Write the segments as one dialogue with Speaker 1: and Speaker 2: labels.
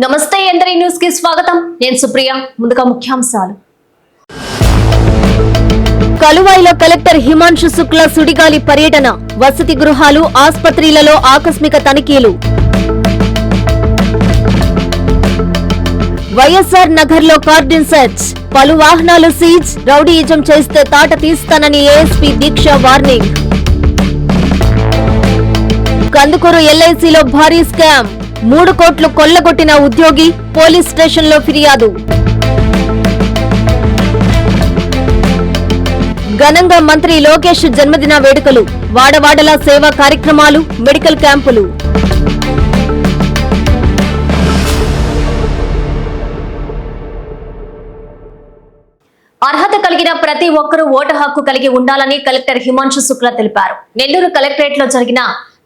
Speaker 1: నమస్తే ఎందరి న్యూస్ కి స్వాగతం. నేను సుప్రియ. ముందుగా ముఖ్యాంశాలు.
Speaker 2: కలువాయిలో కలెక్టర్ హిమాంశు శుక్లా సుడిగాలి పర్యటన, వసతి గృహాలు, ఆస్పత్రులలో ఆకస్మిక తనిఖీలు. వైఎస్ఆర్ నగర్ లో కార్డిన్ సెర్చ్, పలు వాహనాలు సీజ్, రౌడీయిజం చేస్తే తాట తీస్తానని ఏఎస్పీ దీక్ష వార్నింగ్. కందుకూరు ఎల్ఐసిలో భారీ స్కామ్, 3 కోట్లు కొల్లగొట్టిన ఉద్యోగి, పోలీస్ స్టేషన్లో ఫిర్యాదు. ఘనంగా మంత్రి లోకేష్ జన్మదిన వేడుకలు, వాడవాడల సేవా కార్యక్రమాలు, మెడికల్ క్యాంపులు.
Speaker 1: అర్హత కలిగిన ప్రతి ఒక్కరూ ఓటు హక్కు కలిగి ఉండాలని కలెక్టర్ హిమాంశు శుక్లా తెలిపారు. నెల్లూరు కలెక్టరేట్ లో జరిగిన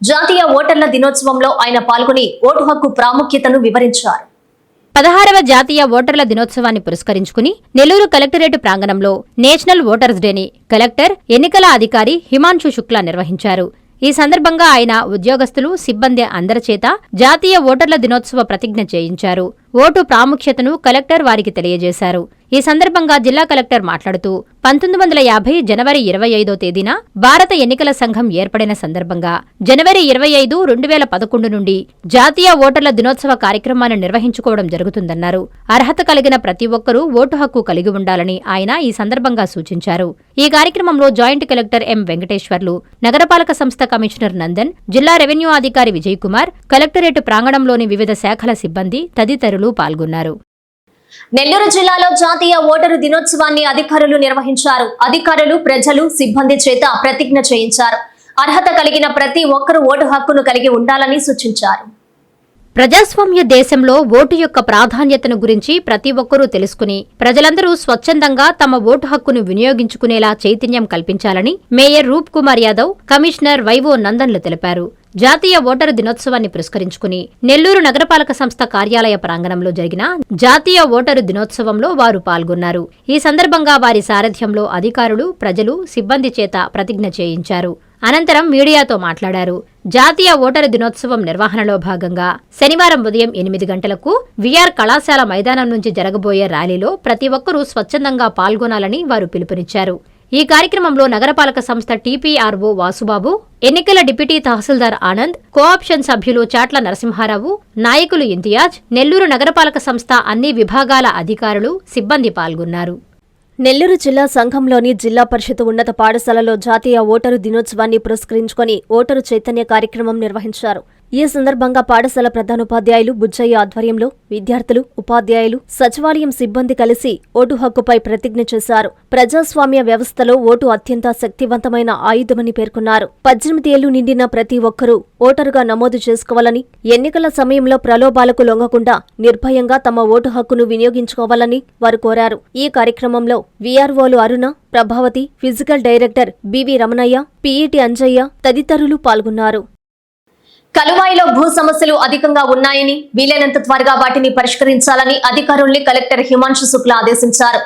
Speaker 1: జాతీయ ఓటర్ల దినోత్సవంలో ఆయన పాల్గొని ఓటు హక్కు ప్రాముఖ్యతను వివరించారు.
Speaker 3: 16వ జాతీయ ఓటర్ల దినోత్సవాన్ని పురస్కరించుకుని నెల్లూరు కలెక్టరేట్ ప్రాంగణంలో నేషనల్ ఓటర్స్ డేని కలెక్టర్, ఎన్నికల అధికారి హిమాంశు శుక్లా నిర్వహించారు. ఈ సందర్భంగా ఆయన ఉద్యోగస్తులు, సిబ్బంది అందరి చేత జాతీయ ఓటర్ల దినోత్సవ ప్రతిజ్ఞ చేయించారు. ఓటు ప్రాముఖ్యతను కలెక్టర్ వారికి తెలియజేశారు. ఈ సందర్భంగా జిల్లా కలెక్టర్ మాట్లాడుతూ 1950 జనవరి 25వ తేదీన భారత ఎన్నికల సంఘం ఏర్పడిన సందర్భంగా జనవరి 25, 2011 నుండి జాతీయ ఓటర్ల దినోత్సవ కార్యక్రమాన్ని నిర్వహించుకోవడం జరుగుతుందన్నారు. అర్హత కలిగిన ప్రతి ఒక్కరూ ఓటు హక్కు కలిగి ఉండాలని ఆయన ఈ సందర్భంగా సూచించారు. ఈ కార్యక్రమంలో జాయింట్ కలెక్టర్ ఎం వెంకటేశ్వర్లు, నగరపాలక సంస్థ కమిషనర్ నందన్, జిల్లా రెవెన్యూ అధికారి విజయ్ కుమార్, కలెక్టరేట్ ప్రాంగణంలోని వివిధ శాఖల సిబ్బంది తదితరులు పాల్గొన్నారు.
Speaker 1: నెల్లూరు జిల్లాలో జాతీయ ఓటరు దినోత్సవాన్ని అధికారులు నిర్వహించారు. అధికారులు, ప్రజలు, సిబ్బంది చేత ప్రతిజ్ఞ చేయించారు. అర్హత కలిగిన ప్రతి ఒక్కరూ ఓటు హక్కును కలిగి ఉండాలని సూచించారు.
Speaker 3: ప్రజాస్వామ్య దేశంలో ఓటు యొక్క ప్రాధాన్యతను గురించి ప్రతి ఒక్కరూ తెలుసుకుని ప్రజలందరూ స్వచ్ఛందంగా తమ ఓటు హక్కును వినియోగించుకునేలా చైతన్యం కల్పించాలని మేయర్ రూప్ కుమార్ యాదవ్, కమిషనర్ వైవో నందన్లు తెలిపారు. జాతీయ ఓటరు దినోత్సవాన్ని పురస్కరించుకుని నెల్లూరు నగరపాలక సంస్థ కార్యాలయ ప్రాంగణంలో జరిగిన జాతీయ ఓటరు దినోత్సవంలో వారు పాల్గొన్నారు. ఈ సందర్భంగా వారి సారథ్యంలో అధికారులు, ప్రజలు, సిబ్బంది చేత ప్రతిజ్ఞ చేయించారు. అనంతరం మీడియాతో మాట్లాడారు. జాతీయ ఓటరు దినోత్సవం నిర్వహణలో భాగంగా శనివారం ఉదయం 8 గంటలకు విఆర్ కళాశాల మైదానం నుంచి జరగబోయే ర్యాలీలో ప్రతి ఒక్కరూ స్వచ్ఛందంగా పాల్గొనాలని వారు పిలుపునిచ్చారు. ఈ కార్యక్రమంలో నగరపాలక సంస్థ టీపీఆర్ఓ వాసుబాబు, ఎన్నికల డిప్యూటీ తహసీల్దార్ ఆనంద్, కోఆప్షన్ సభ్యులు చాట్ల నరసింహారావు, నాయకులు ఇంతియాజ్, నెల్లూరు నగరపాలక సంస్థ అన్ని విభాగాల అధికారులు, సిబ్బంది పాల్గొన్నారు.
Speaker 2: నెల్లూరు జిల్లా సంఘంలోని జిల్లా పరిషత్ ఉన్నత పాఠశాలలో జాతీయ ఓటరు దినోత్సవాన్ని పురస్కరించుకొని ఓటరు చైతన్య కార్యక్రమం నిర్వహించారు. ఈ సందర్భంగా పాఠశాల ప్రధానోపాధ్యాయులు బుజ్జయ్య ఆధ్వర్యంలో విద్యార్థులు, ఉపాధ్యాయులు, సచివాలయం సిబ్బంది కలిసి ఓటు హక్కుపై ప్రతిజ్ఞ చేశారు. ప్రజాస్వామ్య వ్యవస్థలో ఓటు అత్యంత శక్తివంతమైన ఆయుధమని పేర్కొన్నారు. 18 ఏళ్లు నిండిన ప్రతి ఒక్కరూ ఓటరుగా నమోదు చేసుకోవాలని, ఎన్నికల సమయంలో ప్రలోభాలకు లొంగకుండా నిర్భయంగా తమ ఓటు హక్కును వినియోగించుకోవాలని వారు కోరారు. ఈ కార్యక్రమంలో వీఆర్ఓలు Aruna, Prabhavati, physical director BV Ramanaiah, PET Anjaiah తదితరులు పాల్గొన్నారు.
Speaker 1: కలువాయిలో భూ సమస్యలు అధికంగా ఉన్నాయని, వీలైనంత త్వరగా వాటిని పరిష్కరించాలని అధికారుల్ని కలెక్టర్ హిమాంశు శుక్లా ఆదేశించారు.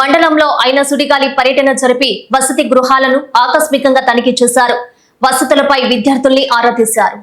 Speaker 1: మండలంలో ఆయన సుడిగాలి పర్యటన జరిపి వసతి గృహాలను ఆకస్మికంగా తనిఖీ చేశారు. వసతులపై విద్యార్థుల్ని ఆరా తీశారు.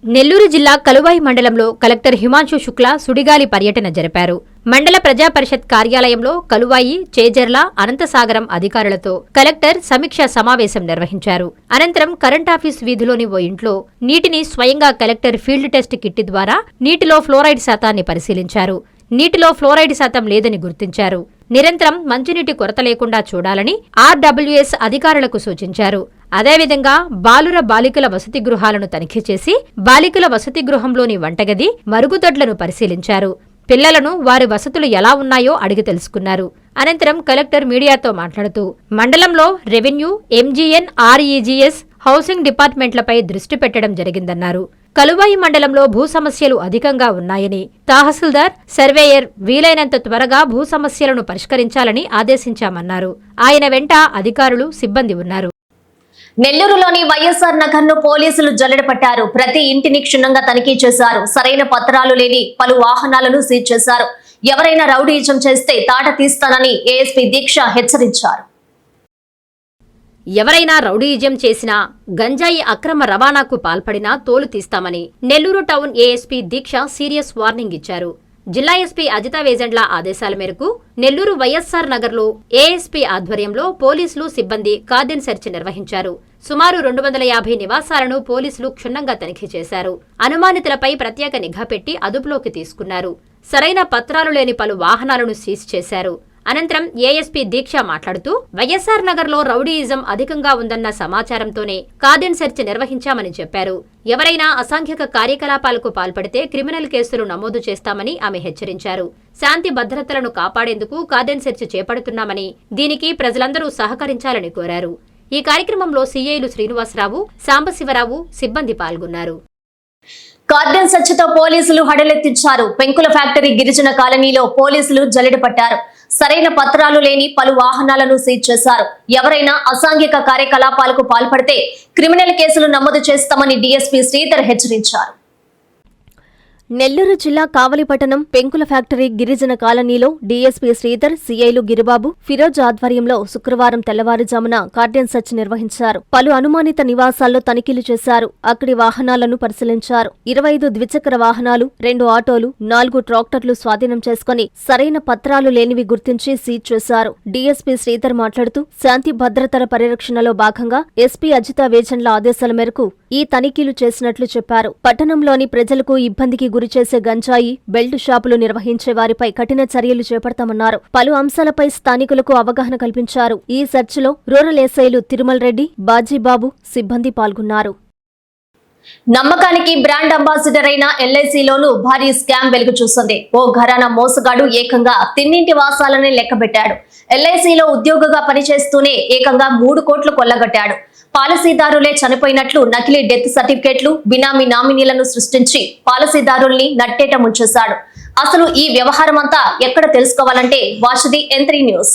Speaker 3: నెల్లూరు జిల్లా కలువాయి మండలంలో కలెక్టర్ హిమాంశు శుక్లా సుడిగాలి పర్యటన జరిపారు. మండల ప్రజా పరిషత్ కార్యాలయంలో కలువాయి, చేజర్ల, అనంతసాగరం అధికారులతో కలెక్టర్ సమీక్ష సమావేశం నిర్వహించారు. అనంతరం కరెంటాఫీస్ వీధిలోని ఓ ఇంట్లో నీటిని స్వయంగా కలెక్టర్ ఫీల్డ్ టెస్ట్ కిట్ ద్వారా నీటిలో ఫ్లోరైడ్ శాతాన్ని పరిశీలించారు. నీటిలో ఫ్లోరైడ్ శాతం లేదని గుర్తించారు. నిరంతరం మంచినీటి కొరత లేకుండా చూడాలని ఆర్డబ్ల్యూఎస్ అధికారులకు సూచించారు. అదేవిధంగా బాలుర, బాలికల వసతి గృహాలను తనిఖీ చేసి బాలికల వసతి గృహంలోని వంటగది, మరుగుదొడ్లను పరిశీలించారు. పిల్లలను వారి వసతులు ఎలా ఉన్నాయో అడిగి తెలుసుకున్నారు. అనంతరం కలెక్టర్ మీడియాతో మాట్లాడుతూ మండలంలో రెవెన్యూ, ఎంజీఎన్, ఆర్ఈజీఎస్, హౌసింగ్ డిపార్ట్మెంట్లపై దృష్టి పెట్టడం జరిగిందన్నారు. కలువాయి మండలంలో భూ సమస్యలు అధికంగా ఉన్నాయని, తహసీల్దార్, సర్వేయర్ వీలైనంత త్వరగా భూ సమస్యలను పరిష్కరించాలని ఆదేశించామన్నారు. ఆయన వెంట అధికారులు, సిబ్బంది ఉన్నారు.
Speaker 1: నెల్లూరులోని వైఎస్ఆర్ నగర్ ను పోలీసులు జల్లెడపట్టారు. ప్రతి ఇంటిని క్షుణ్ణంగా తనిఖీ చేశారు. సరైన పత్రాలు లేని పలు వాహనాలను సీజ్ చేశారు. ఎవరైనా రౌడీయిజం చేస్తే తాట తీస్తానని ఏఎస్పీ దీక్ష హెచ్చరించారు.
Speaker 3: ఎవరైనా రౌడీయిజం చేసినా, గంజాయి అక్రమ రవాణాకు పాల్పడినా తోలు తీస్తామని నెల్లూరు టౌన్ ఏఎస్పీ దీక్ష సీరియస్ వార్నింగ్ ఇచ్చారు. జిల్లా ఎస్పీ అజితా వేజండ్ల ఆదేశాల మేరకు నెల్లూరు వైఎస్ఆర్ నగర్లో ఏఎస్పీ ఆధ్వర్యంలో పోలీసులు సిబ్బంది కార్డన్ సెర్చ్ నిర్వహించారు. సుమారు 250 నివాసాలను పోలీసులు క్షుణ్ణంగా తనిఖీ చేశారు. అనుమానితులపై ప్రత్యేక నిఘా పెట్టి అదుపులోకి తీసుకున్నారు. సరైన పత్రాలు లేని పలు వాహనాలను సీజ్ చేశారు. అనంతరం ఏఎస్పీ దీక్ష మాట్లాడుతూ వైఎస్ఆర్ నగర్లో రౌడీయిజం అధికంగా ఉందన్న సమాచారంతోనే కార్డన్ సెర్చ్ నిర్వహించామని చెప్పారు. ఎవరైనా అసాంఘిక కార్యకలాపాలకు పాల్పడితే క్రిమినల్ కేసులు నమోదు చేస్తామని ఆమె హెచ్చరించారు. శాంతి భద్రతలను కాపాడేందుకు కార్డన్ సెర్చ్ చేపడుతున్నామని, దీనికి ప్రజలందరూ సహకరించాలని కోరారు. ఈ కార్యక్రమంలో సీఐలు శ్రీనివాసరావు, సాంబశివరావు సిబ్బంది పాల్గొన్నారు.
Speaker 1: కార్డన్ సెర్చ్తో పోలీసులు హడలెత్తించారు. పెంకుల ఫ్యాక్టరీ గిరిజన కాలనీలో పోలీసులు జల్లెడ పట్టారు. సరైన పత్రాలు లేని పలు వాహనాలను సీజ్ చేశారు. ఎవరైనా అసాంఘిక కార్యకలాపాలకు పాల్పడితే క్రిమినల్ కేసులు నమోదు చేస్తామని డీఎస్పీ శ్రీధర్ హెచ్చరించారు.
Speaker 2: నెల్లూరు జిల్లా కావలిపట్టణం పెంకుల ఫ్యాక్టరీ గిరిజన కాలనీలో డీఎస్పీ శ్రీధర్, సీఐలు గిరిబాబు, ఫిరోజ్ ఆధ్వర్యంలో శుక్రవారం తెల్లవారుజామున కార్డన్ సెర్చ్ నిర్వహించారు. పలు అనుమానిత నివాసాల్లో తనిఖీలు చేశారు. అక్కడి వాహనాలను పరిశీలించారు. 25 ద్విచక్ర వాహనాలు, 2 ఆటోలు, 4 ట్రాక్టర్లు స్వాధీనం చేసుకుని సరైన పత్రాలు లేనివి గుర్తించి సీజ్ చేశారు. డీఎస్పీ శ్రీధర్ మాట్లాడుతూ శాంతి భద్రతల పరిరక్షణలో భాగంగా ఎస్పీ అజితా వేజండ్ల ఆదేశాల మేరకు ఈ తనిఖీలు చేసినట్లు చెప్పారు. పట్టణంలోని ప్రజలకు ఇబ్బందికి గురిచేసే గంజాయి, బెల్ట్ షాపులు నిర్వహించే వారిపై కఠిన చర్యలు చేపడతామన్నారు. పలు అంశాలపై స్థానికులకు అవగాహన కల్పించారు. ఈ సెర్చ్లో రూరల్ ఎస్ఐలు తిరుమల రెడ్డి, బాజీబాబు సిబ్బంది పాల్గొన్నారు.
Speaker 1: నమ్మకానికి బ్రాండ్ అంబాసిడర్ అయిన ఎల్ఐసిలోనూ భారీ స్కామ్ వెలుగు చూస్తుంది. ఓ ఘరానా మోసగాడు ఏకంగా తిన్నింటి వాసాలని లెక్కబెట్టాడు. ఎల్ఐసిలో ఉద్యోగిగా పనిచేస్తూనే ఏకంగా 3 కోట్లు కొల్లగొట్టాడు. పాలసీదారులే చనిపోయినట్లు నకిలీ డెత్ సర్టిఫికేట్లు, బినామీ నామినీలను సృష్టించి పాలసీదారుల్ని నట్టేట ముంచేశాడు. అసలు ఈ వ్యవహారమంతా ఎక్కడ తెలుసుకోవాలంటే వాచ్ ది N3 న్యూస్.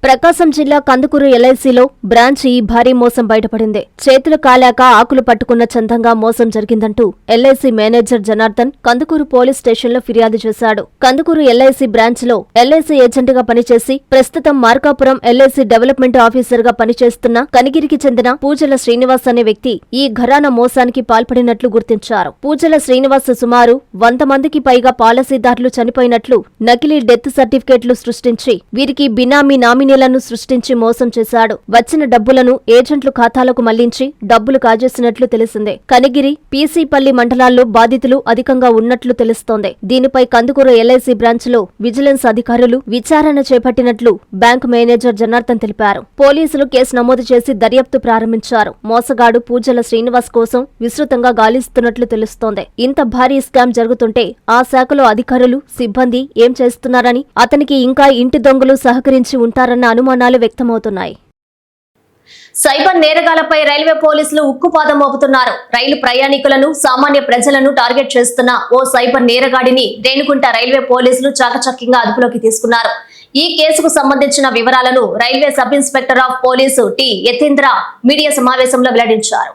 Speaker 2: ప్రకాశం జిల్లా కందుకూరు ఎల్ఐసిలో బ్రాంచ్ ఈ భారీ మోసం బయటపడింది. చేతులు కాలాక ఆకులు పట్టుకున్న చందంగా మోసం జరిగిందంటూ LIC manager Janardhan Kandukur police స్టేషన్లో ఫిర్యాదు చేశాడు. కందుకూరు ఎల్ఐసి బ్రాంచ్లో ఎల్ఐసి ఏజెంట్గా పనిచేసి ప్రస్తుతం మార్కాపురం ఎల్ఐసి డెవలప్మెంట్ ఆఫీసర్గా పనిచేస్తున్న కనిగిరికి చెందిన పూజల శ్రీనివాస్ అనే వ్యక్తి ఈ ఘరానా మోసానికి పాల్పడినట్లు గుర్తించారు. పూజల శ్రీనివాస్ సుమారు 100 మందికి పైగా పాలసీదారులు చనిపోయినట్లు నకిలీ డెత్ సర్టిఫికేట్లు సృష్టించి వీరికి బినామీ నామినీలను సృష్టించి మోసం చేశాడు. వచ్చిన డబ్బులను ఏజెంట్లు ఖాతాలకు మళ్లించి డబ్బులు కాజేసినట్లు తెలిసిందే. కనిగిరి, పీసీపల్లి మండలాల్లో బాధితులు అధికంగా ఉన్నట్లు తెలుస్తోంది. దీనిపై కందుకూరు ఎల్ఐసి బ్రాంచ్లో విజిలెన్స్ అధికారులు విచారణ చేపట్టినట్లు బ్యాంకు మేనేజర్ జనార్దన్ తెలిపారు. పోలీసులు కేసు నమోదు చేసి దర్యాప్తు ప్రారంభించారు. మోసగాడు పూజల శ్రీనివాస్ కోసం విస్తృతంగా గాలిస్తున్నట్లు తెలుస్తోంది. ఇంత భారీ స్కామ్ జరుగుతుంటే ఆ శాఖలో అధికారులు, సిబ్బంది ఏం చేస్తున్నారని, అతనికి ఇంకా ఇంటి దొంగలు సహకరించి ఉంటారన్న అనుమానాలు వ్యక్తమవుతున్నాయి.
Speaker 1: సైబర్ నేరగాలపై రైల్వే పోలీసులు ఉక్కుపాదం మోపుతున్నారు. రైలు ప్రయాణికులను, సామాన్య ప్రజలను టార్గెట్ చేస్తున్న ఓ సైబర్ నేరగాడిని రేణుగుంట రైల్వే పోలీసులు చాకచక్యంగా అదుపులోకి తీసుకున్నారు. ఈ కేసుకు సంబంధించిన వివరాలను railway sub inspector of police T Yatindra media సమావేశంలో వెల్లడించారు.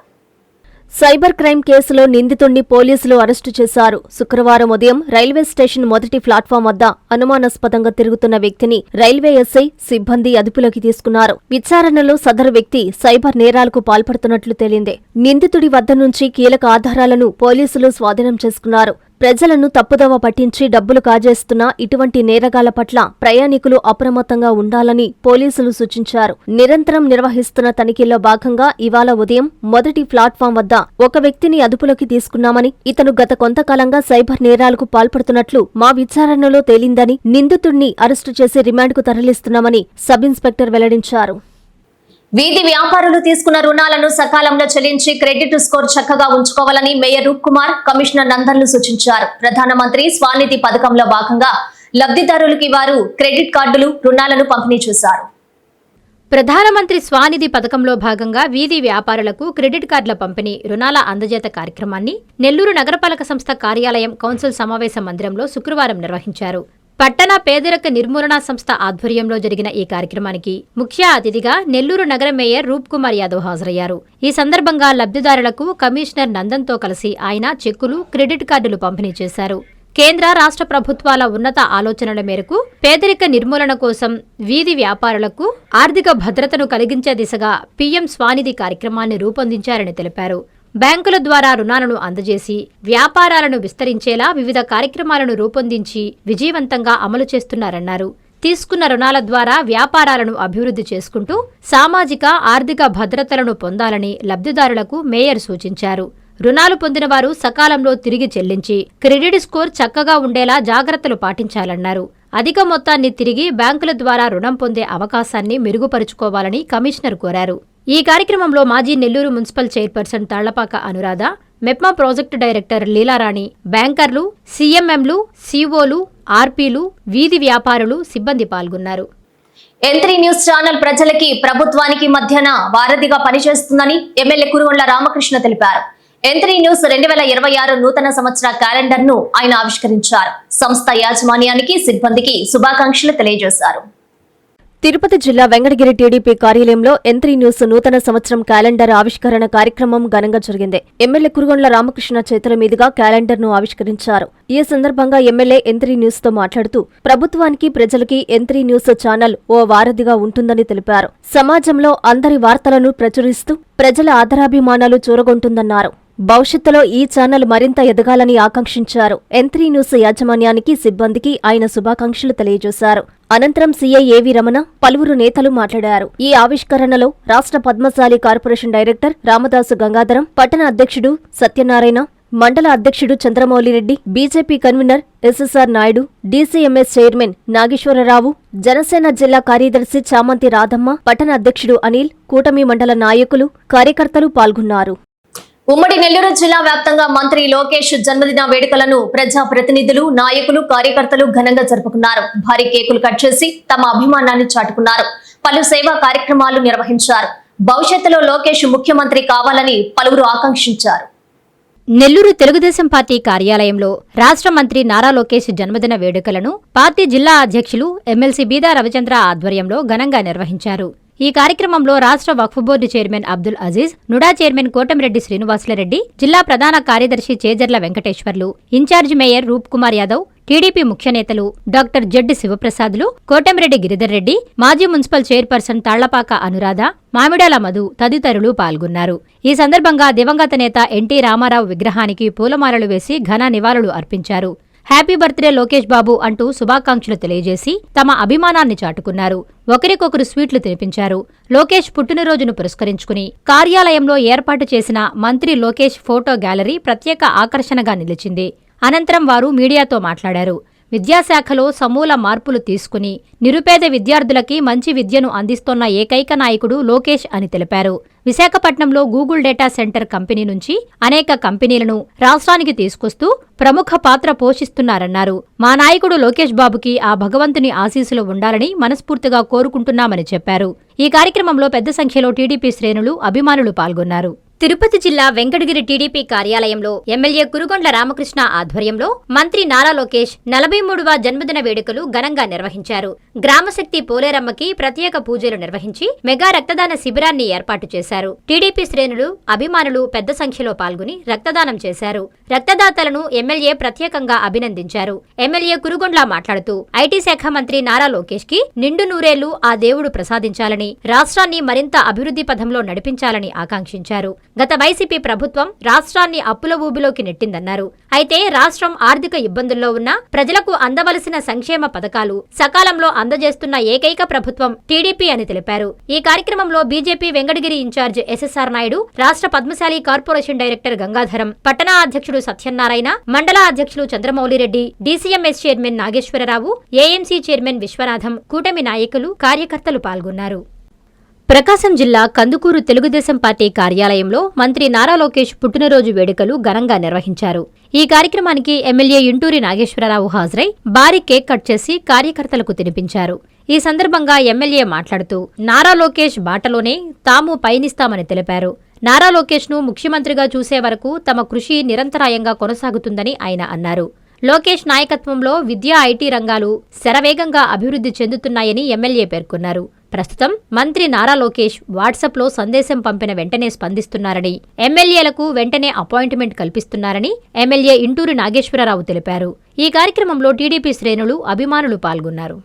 Speaker 2: సైబర్ క్రైమ్ కేసులో నిందితుణ్ణి పోలీసులు అరెస్టు చేశారు. శుక్రవారం ఉదయం రైల్వే స్టేషన్ మొదటి ప్లాట్ఫామ్ వద్ద అనుమానాస్పదంగా తిరుగుతున్న వ్యక్తిని రైల్వే ఎస్ఐ, సిబ్బంది అదుపులోకి తీసుకున్నారు. విచారణలో సదరు వ్యక్తి సైబర్ నేరాలకు పాల్పడుతున్నట్లు తేలింది. నిందితుడి వద్ద నుంచి కీలక ఆధారాలను పోలీసులు స్వాధీనం చేసుకున్నారు. ప్రజలను తప్పుదోవ పట్టించి డబ్బులు కాజేస్తున్న ఇటువంటి నేరగాళ్ల పట్ల ప్రయాణికులు అప్రమత్తంగా ఉండాలని పోలీసులు సూచించారు. నిరంతరం నిర్వహిస్తున్న తనిఖీల్లో భాగంగా ఇవాళ ఉదయం మొదటి ప్లాట్ఫామ్ వద్ద ఒక వ్యక్తిని అదుపులోకి తీసుకున్నామని, ఇతను గత కొంతకాలంగా సైబర్ నేరాలకు పాల్పడుతున్నట్లు మా విచారణలో తేలిందని, నిందితుడిని అరెస్టు చేసి రిమాండ్కు తరలిస్తున్నామని సబ్ ఇన్స్పెక్టర్ వెల్లడించారు.
Speaker 1: వీధి వ్యాపారులు తీసుకున్న రుణాలను సకాలంలో చెల్లించి క్రెడిట్ స్కోర్ చక్కగా ఉంచుకోవాలని మేయర్ రూప్ కుమార్, కమిషనర్ నందన్లు సూచించారు. ప్రధానమంత్రి స్వానిధి పథకంలో భాగంగా లబ్ధిదారులకి వారు క్రెడిట్ కార్డులు, రుణాలను పంపిణీ చేశారు.
Speaker 3: ప్రధానమంత్రి స్వానిధి పథకంలో భాగంగా వీధి వ్యాపారులకు క్రెడిట్ కార్డుల పంపిణీ, రుణాల అందజేత కార్యక్రమాన్ని నెల్లూరు నగరపాలక సంస్థ కార్యాలయం కౌన్సిల్ సమావేశ మందిరంలో శుక్రవారం నిర్వహించారు. పట్టణ పేదరిక నిర్మూలనా సంస్థ ఆధ్వర్యంలో జరిగిన ఈ కార్యక్రమానికి ముఖ్య అతిథిగా నెల్లూరు నగర మేయర్ రూప్ కుమార్ యాదవ్ హాజరయ్యారు. ఈ సందర్భంగా లబ్ధిదారులకు కమిషనర్ నందన్తో కలిసి ఆయన చెక్కులు, క్రెడిట్ కార్డులు పంపిణీ చేశారు. కేంద్ర రాష్ట్ర ప్రభుత్వాల ఉన్నత ఆలోచనల మేరకు పేదరిక నిర్మూలన కోసం వీధి వ్యాపారులకు ఆర్థిక భద్రతను కలిగించే దిశగా పీఎం స్వానిధి కార్యక్రమాన్ని రూపొందించారని తెలిపారు. బ్యాంకుల ద్వారా రుణాలను అందజేసి వ్యాపారాలను విస్తరించేలా వివిధ కార్యక్రమాలను రూపొందించి విజయవంతంగా అమలు చేస్తున్నారన్నారు. తీసుకున్న రుణాల ద్వారా వ్యాపారాలను అభివృద్ధి చేసుకుంటూ సామాజిక ఆర్థిక భద్రతలను పొందాలని లబ్ధిదారులకు మేయర్ సూచించారు. రుణాలు పొందిన వారు సకాలంలో తిరిగి చెల్లించి క్రెడిట్ స్కోర్ చక్కగా ఉండేలా జాగ్రత్తలు పాటించాలన్నారు. అధిక మొత్తాన్ని తిరిగి బ్యాంకుల ద్వారా రుణం పొందే అవకాశాన్ని మెరుగుపరుచుకోవాలని కమిషనర్ కోరారు. ఈ కార్యక్రమంలో మాజీ Nellore municipal chairperson Tallapaka Anuradha, MEPMA project director Leelarani, బ్యాంకర్లు, సీఎంఎంలు, సీఓలు, ఆర్పీలు, వీధి వ్యాపారులు, సిబ్బంది పాల్గొన్నారు.
Speaker 1: M3 న్యూస్ ఛానల్ ప్రజలకి ప్రభుత్వానికి మధ్యన వారధిగా పనిచేస్తుందని ఎమ్మెల్యే కురుగొండ్ల రామకృష్ణ తెలిపారు. M3 న్యూస్ 2026 నూతన సంవత్సర క్యాలెండర్ ను ఆయన ఆవిష్కరించారు. సంస్థ యాజమాన్యానికి, సిబ్బందికి శుభాకాంక్షలు తెలియజేశారు.
Speaker 2: తిరుపతి జిల్లా వెంకటగిరి టీడీపీ కార్యాలయంలో M3 న్యూస్ నూతన సంవత్సరం క్యాలెండర్ ఆవిష్కరణ కార్యక్రమం ఘనంగా జరిగింది. ఎమ్మెల్యే కురుగొండ్ల రామకృష్ణ చేతుల మీదుగా క్యాలెండర్ ను ఆవిష్కరించారు. ఈ సందర్భంగా ఎమ్మెల్యే M3 న్యూస్ తో మాట్లాడుతూ ప్రభుత్వానికి, ప్రజలకి M3 న్యూస్ ఛానల్ ఓ వారధిగా ఉంటుందని తెలిపారు. సమాజంలో అందరి వార్తలను ప్రచురిస్తూ ప్రజల ఆదరాభిమానాలు చూరగొంటుందన్నారు. భవిష్యత్తులో ఈ ఛానల్ మరింత ఎదగాలని ఆకాంక్షించారు. M3 న్యూస్ యాజమాన్యానికి, సిబ్బందికి ఆయన శుభాకాంక్షలు తెలియజేశారు. అనంతరం సీఐ ఏవి రమణ, పలువురు నేతలు మాట్లాడారు. ఈ ఆవిష్కరణలో రాష్ట్ర పద్మశాలి కార్పొరేషన్ డైరెక్టర్ రామదాసు గంగాధరం, పట్టణ అధ్యక్షుడు సత్యనారాయణ, మండల అధ్యక్షుడు Chandramouli Reddy, BJP convener SSR Naidu, DCMS chairman Nageswararao, Janasena జిల్లా కార్యదర్శి చామంతి రాధమ్మ, పట్టణ అధ్యక్షుడు అనిల్, కూటమి మండల నాయకులు, కార్యకర్తలు పాల్గొన్నారు.
Speaker 1: ఉమ్మడి నెల్లూరు జిల్లా వ్యాప్తంగా మంత్రి లోకేష్ జన్మదిన వేడుకలను ప్రజా ప్రతినిధులు, నాయకులు, కార్యకర్తలు ఘనంగా జరుపుకున్నారు. భారీ కేకులు కట్ చేసి తమ అభిమానాన్ని చాటుకున్నారు. పలు సేవా కార్యక్రమాలు నిర్వహించారు. భవిష్యత్తులో లోకేష్ ముఖ్యమంత్రి కావాలని పలువురు ఆకాంక్షించారు.
Speaker 3: నెల్లూరు తెలుగుదేశం పార్టీ కార్యాలయంలో రాష్ట్ర మంత్రి నారా లోకేష్ జన్మదిన వేడుకలను పార్టీ జిల్లా అధ్యక్షులు ఎమ్మెల్సీ బీదా రవిచంద్ర ఆధ్వర్యంలో ఘనంగా నిర్వహించారు. ఈ కార్యక్రమంలో రాష్ట్ర వక్ఫ్ board chairman Abdul Aziz, NUDA chairman Kotamreddy Srinivasulu Reddy, జిల్లా ప్రధాన కార్యదర్శి చేజర్ల వెంకటేశ్వర్లు, ఇన్ఛార్జి మేయర్ రూప్ కుమార్ యాదవ్, టీడీపీ ముఖ్య నేతలు డాక్టర్ జడ్డి శివప్రసాద్లు, కోటమిరెడ్డి గిరిధర్ రెడ్డి, మాజీ మున్సిపల్ చైర్పర్సన్ తాళ్లపాక అనురాధ, మామిడాల మధు తదితరులు పాల్గొన్నారు. ఈ సందర్భంగా దివంగత నేత ఎన్టీ రామారావు విగ్రహానికి పూలమాలలు వేసి ఘన నివాళులు అర్పించారు. హ్యాపీ బర్త్డే లోకేష్ బాబు అంటూ శుభాకాంక్షలు తెలియజేసి తమ అభిమానాన్ని చాటుకున్నారు. ఒకరికొకరు స్వీట్లు తినిపించారు. లోకేష్ పుట్టినరోజును పురస్కరించుకుని కార్యాలయంలో ఏర్పాటు చేసిన మంత్రి లోకేష్ ఫోటో గ్యాలరీ ప్రత్యేక ఆకర్షణగా నిలిచింది. అనంతరం వారు మీడియాతో మాట్లాడారు. విద్యాశాఖలో సమూల మార్పులు తీసుకుని నిరుపేద విద్యార్థులకి మంచి విద్యను అందిస్తోన్న ఏకైక నాయకుడు లోకేష్ అని తెలిపారు. విశాఖపట్నంలో గూగుల్ డేటా సెంటర్ కంపెనీ నుంచి అనేక కంపెనీలను రాష్ట్రానికి తీసుకొస్తూ ప్రముఖ పాత్ర పోషిస్తున్నారన్నారు. మా నాయకుడు లోకేష్ బాబుకి ఆ భగవంతుని ఆశీస్సులు ఉండాలని మనస్ఫూర్తిగా కోరుకుంటున్నామని చెప్పారు. ఈ కార్యక్రమంలో పెద్ద సంఖ్యలో టీడీపీ శ్రేణులు, అభిమానులు పాల్గొన్నారు. తిరుపతి జిల్లా వెంకటగిరి టీడీపీ కార్యాలయంలో ఎమ్మెల్యే కురుగొండ్ల రామకృష్ణ ఆధ్వర్యంలో మంత్రి నారా లోకేష్ 43వ జన్మదిన వేడుకలు ఘనంగా నిర్వహించారు. గ్రామశక్తి పోలేరమ్మకి ప్రత్యేక పూజలు నిర్వహించి మెగా రక్తదాన శిబిరాన్ని ఏర్పాటు చేశారు. టీడీపీ శ్రేణులు, అభిమానులు పెద్ద సంఖ్యలో పాల్గొని రక్తదానం చేశారు. రక్తదాతలను ఎమ్మెల్యే ప్రత్యేకంగా అభినందించారు. ఎమ్మెల్యే కురుగొండ్ల మాట్లాడుతూ ఐటీ శాఖ మంత్రి నారా లోకేష్ కి నిండు నూరేళ్లు ఆ దేవుడు ప్రసాదించాలని, రాష్ట్రాన్ని మరింత అభివృద్ధి పథంలో నడిపించాలని ఆకాంక్షించారు. గత వైసీపీ ప్రభుత్వం రాష్ట్రాన్ని అప్పుల ఊబిలోకి నెట్టిందన్నారు. అయితే రాష్ట్రం ఆర్థిక ఇబ్బందుల్లో ఉన్న ప్రజలకు అందవలసిన సంక్షేమ పథకాలు సకాలంలో అందజేస్తున్న ఏకైక ప్రభుత్వం టీడీపీ అని తెలిపారు. ఈ కార్యక్రమంలో BJP Venkatagiri incharge SSR Naidu, రాష్ట్ర పద్మశాలి కార్పొరేషన్ డైరెక్టర్ గంగాధరం, పట్టణ అధ్యక్షుడు సత్యనారాయణ, మండల అధ్యక్షులు Chandramouli Reddy, DCMS chairman Nageswararao, AMC chairman Viswanatham, కూటమి నాయకులు, కార్యకర్తలు పాల్గొన్నారు. ప్రకాశం జిల్లా కందుకూరు తెలుగుదేశం పార్టీ కార్యాలయంలో మంత్రి నారా లోకేష్ పుట్టినరోజు వేడుకలు ఘనంగా నిర్వహించారు. ఈ కార్యక్రమానికి ఎమ్మెల్యే యింటూరి నాగేశ్వరరావు హాజరై భారీ కేక్ కట్ చేసి కార్యకర్తలకు తినిపించారు. ఈ సందర్భంగా ఎమ్మెల్యే మాట్లాడుతూ నారా లోకేష్ బాటలోనే తాము పయనిస్తామని తెలిపారు. నారా లోకేష్ను ముఖ్యమంత్రిగా చూసే వరకు తమ కృషి నిరంతరాయంగా కొనసాగుతుందని ఆయన అన్నారు. లోకేష్ నాయకత్వంలో విద్యా, ఐటీ రంగాలు శరవేగంగా అభివృద్ధి చెందుతున్నాయని ఎమ్మెల్యే పేర్కొన్నారు. ప్రస్తుతం మంత్రి నారా లోకేష్ వాట్సాప్లో సందేశం పంపిన వెంటనే స్పందిస్తున్నారని, ఎమ్మెల్యేలకు వెంటనే అపాయింట్మెంట్ కల్పిస్తున్నారని ఎమ్మెల్యే ఇంటూరి నాగేశ్వరరావు తెలిపారు. ఈ కార్యక్రమంలో టీడీపీ శ్రేణులు, అభిమానులు పాల్గొన్నారు.